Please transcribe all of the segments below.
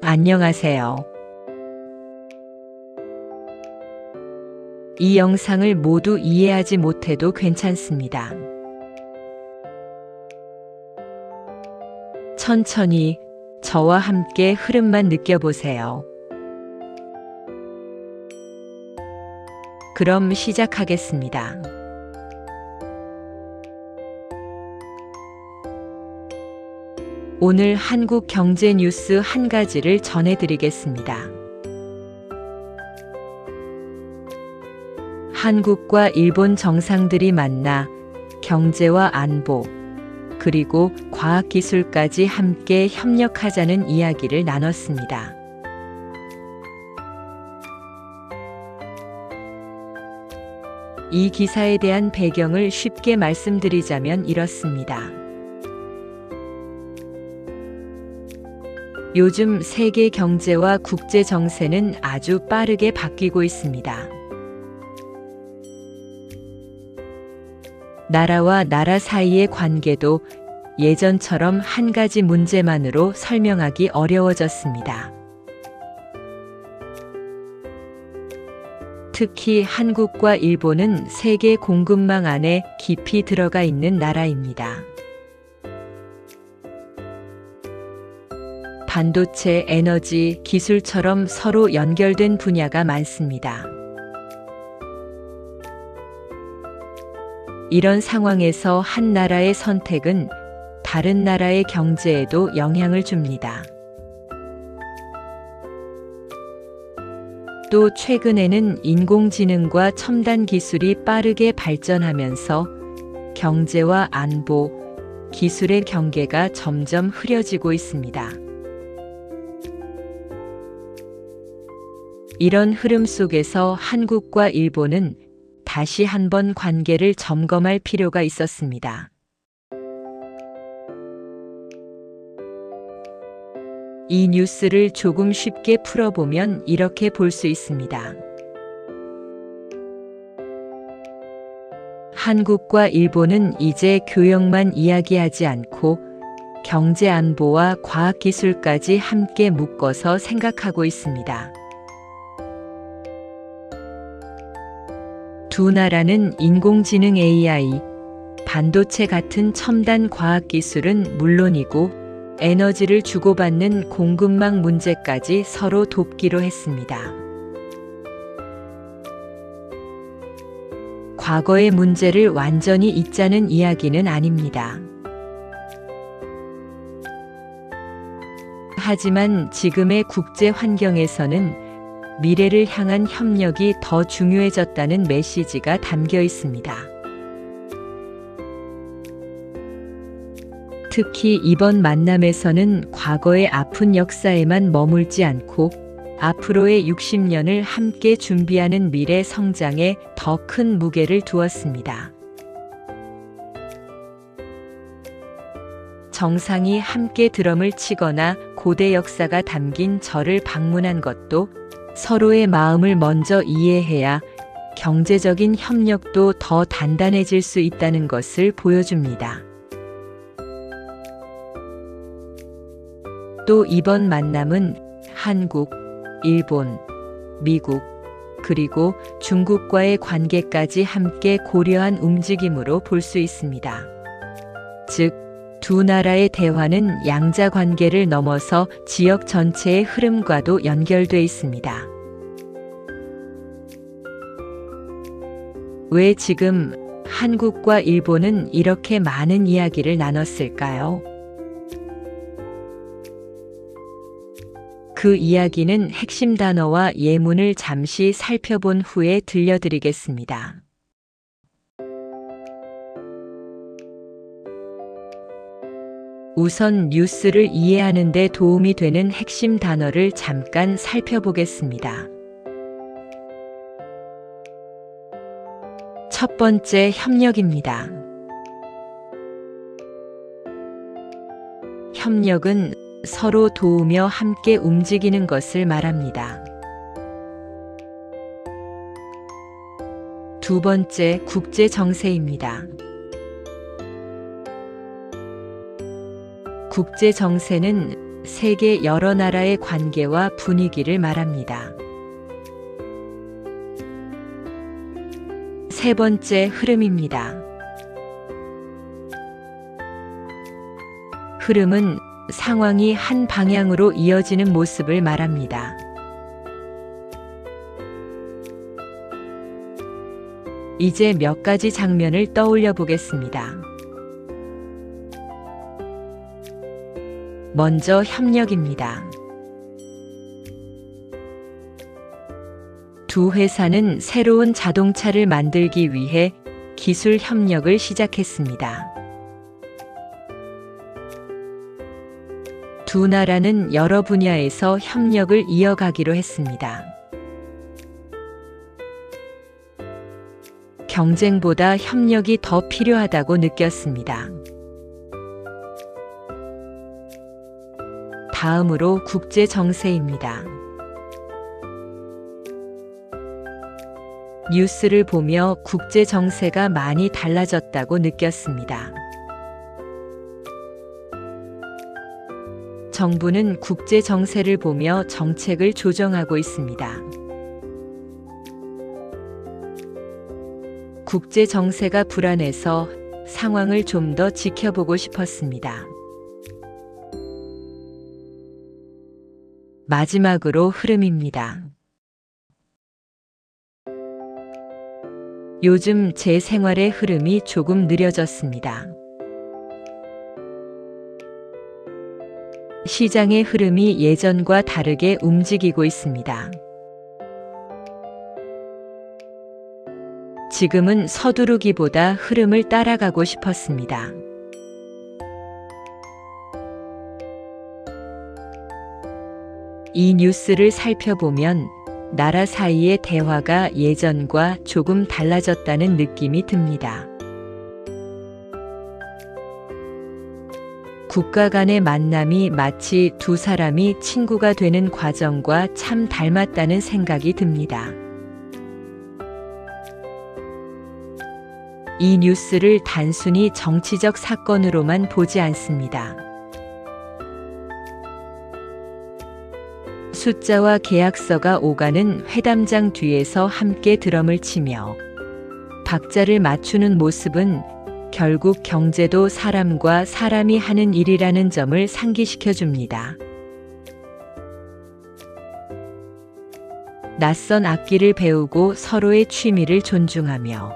안녕하세요. 이 영상을 모두 이해하지 못해도 괜찮습니다. 천천히 저와 함께 흐름만 느껴보세요. 그럼 시작하겠습니다. 오늘 한국 경제 뉴스 한 가지를 전해드리겠습니다. 한국과 일본 정상들이 만나 경제와 안보, 그리고 과학기술까지 함께 협력하자는 이야기를 나눴습니다. 이 기사에 대한 배경을 쉽게 말씀드리자면 이렇습니다. 요즘 세계 경제와 국제 정세는 아주 빠르게 바뀌고 있습니다. 나라와 나라 사이의 관계도 예전처럼 한 가지 문제만으로 설명하기 어려워졌습니다. 특히 한국과 일본은 세계 공급망 안에 깊이 들어가 있는 나라입니다. 반도체, 에너지, 기술처럼 서로 연결된 분야가 많습니다. 이런 상황에서 한 나라의 선택은 다른 나라의 경제에도 영향을 줍니다. 또 최근에는 인공지능과 첨단 기술이 빠르게 발전하면서 경제와 안보, 기술의 경계가 점점 흐려지고 있습니다. 이런 흐름 속에서 한국과 일본은 다시 한번 관계를 점검할 필요가 있었습니다. 이 뉴스를 조금 쉽게 풀어보면 이렇게 볼 수 있습니다. 한국과 일본은 이제 교역만 이야기하지 않고 경제 안보와 과학기술까지 함께 묶어서 생각하고 있습니다. 두 나라는 인공지능 AI, 반도체 같은 첨단 과학기술은 물론이고 에너지를 주고받는 공급망 문제까지 서로 돕기로 했습니다. 과거의 문제를 완전히 잊자는 이야기는 아닙니다. 하지만 지금의 국제 환경에서는 미래를 향한 협력이 더 중요해졌다는 메시지가 담겨 있습니다. 특히 이번 만남에서는 과거의 아픈 역사에만 머물지 않고 앞으로의 60년을 함께 준비하는 미래 성장에 더 큰 무게를 두었습니다. 정상이 함께 드럼을 치거나 고대 역사가 담긴 절을 방문한 것도 서로의 마음을 먼저 이해해야 경제적인 협력도 더 단단해질 수 있다는 것을 보여줍니다. 또 이번 만남은 한국, 일본, 미국, 그리고 중국과의 관계까지 함께 고려한 움직임으로 볼 수 있습니다. 즉, 두 나라의 대화는 양자 관계를 넘어서 지역 전체의 흐름과도 연결돼 있습니다. 왜 지금 한국과 일본은 이렇게 많은 이야기를 나눴을까요? 그 이야기는 핵심 단어와 예문을 잠시 살펴본 후에 들려드리겠습니다. 우선 뉴스를 이해하는 데 도움이 되는 핵심 단어를 잠깐 살펴보겠습니다. 첫 번째, 협력입니다. 협력은 서로 도우며 함께 움직이는 것을 말합니다. 두 번째, 국제 정세입니다. 국제 정세는 세계 여러 나라의 관계와 분위기를 말합니다. 세 번째 흐름입니다. 흐름은 상황이 한 방향으로 이어지는 모습을 말합니다. 이제 몇 가지 장면을 떠올려 보겠습니다. 먼저 협력입니다. 두 회사는 새로운 자동차를 만들기 위해 기술 협력을 시작했습니다. 두 나라는 여러 분야에서 협력을 이어가기로 했습니다. 경쟁보다 협력이 더 필요하다고 느꼈습니다. 다음으로 국제 정세입니다. 뉴스를 보며 국제 정세가 많이 달라졌다고 느꼈습니다. 정부는 국제 정세를 보며 정책을 조정하고 있습니다. 국제 정세가 불안해서 상황을 좀 더 지켜보고 싶었습니다. 마지막으로 흐름입니다. 요즘 제 생활의 흐름이 조금 느려졌습니다. 시장의 흐름이 예전과 다르게 움직이고 있습니다. 지금은 서두르기보다 흐름을 따라가고 싶었습니다. 이 뉴스를 살펴보면 나라 사이의 대화가 예전과 조금 달라졌다는 느낌이 듭니다. 국가 간의 만남이 마치 두 사람이 친구가 되는 과정과 참 닮았다는 생각이 듭니다. 이 뉴스를 단순히 정치적 사건으로만 보지 않습니다. 숫자와 계약서가 오가는 회담장 뒤에서 함께 드럼을 치며 박자를 맞추는 모습은 결국 경제도 사람과 사람이 하는 일이라는 점을 상기시켜 줍니다. 낯선 악기를 배우고 서로의 취미를 존중하며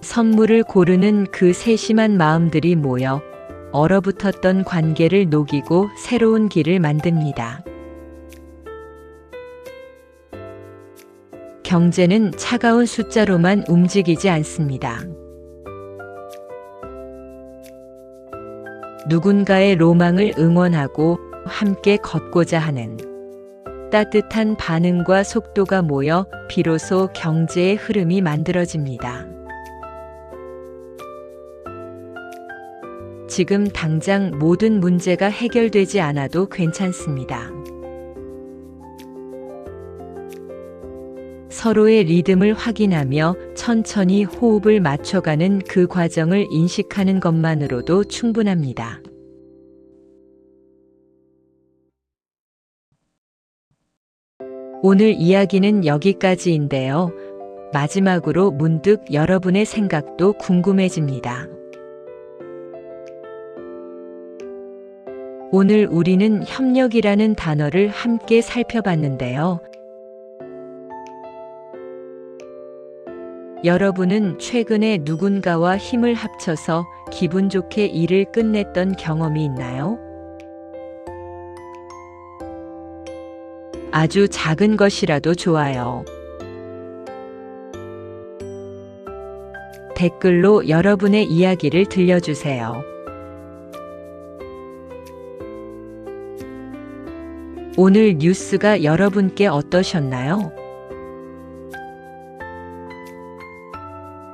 선물을 고르는 그 세심한 마음들이 모여 얼어붙었던 관계를 녹이고 새로운 길을 만듭니다. 경제는 차가운 숫자로만 움직이지 않습니다. 누군가의 로망을 응원하고 함께 걷고자 하는 따뜻한 반응과 속도가 모여 비로소 경제의 흐름이 만들어집니다. 지금 당장 모든 문제가 해결되지 않아도 괜찮습니다. 서로의 리듬을 확인하며 천천히 호흡을 맞춰가는 그 과정을 인식하는 것만으로도 충분합니다. 오늘 이야기는 여기까지인데요. 마지막으로 문득 여러분의 생각도 궁금해집니다. 오늘 우리는 협력이라는 단어를 함께 살펴봤는데요. 여러분은 최근에 누군가와 힘을 합쳐서 기분 좋게 일을 끝냈던 경험이 있나요? 아주 작은 것이라도 좋아요. 댓글로 여러분의 이야기를 들려주세요. 오늘 뉴스가 여러분께 어떠셨나요?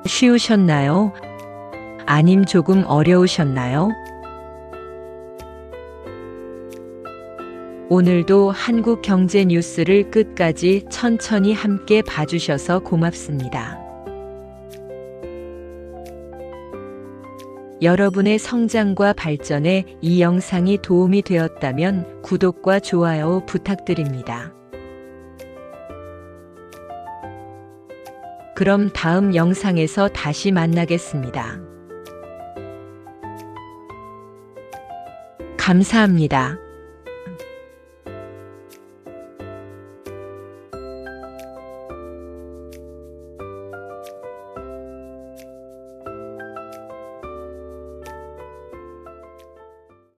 쉬우셨나요? 아님 조금 어려우셨나요? 오늘도 한국 경제 뉴스를 끝까지 천천히 함께 봐주셔서 고맙습니다. 여러분의 성장과 발전에 이 영상이 도움이 되었다면 구독과 좋아요 부탁드립니다. 그럼 다음 영상에서 다시 만나겠습니다. 감사합니다.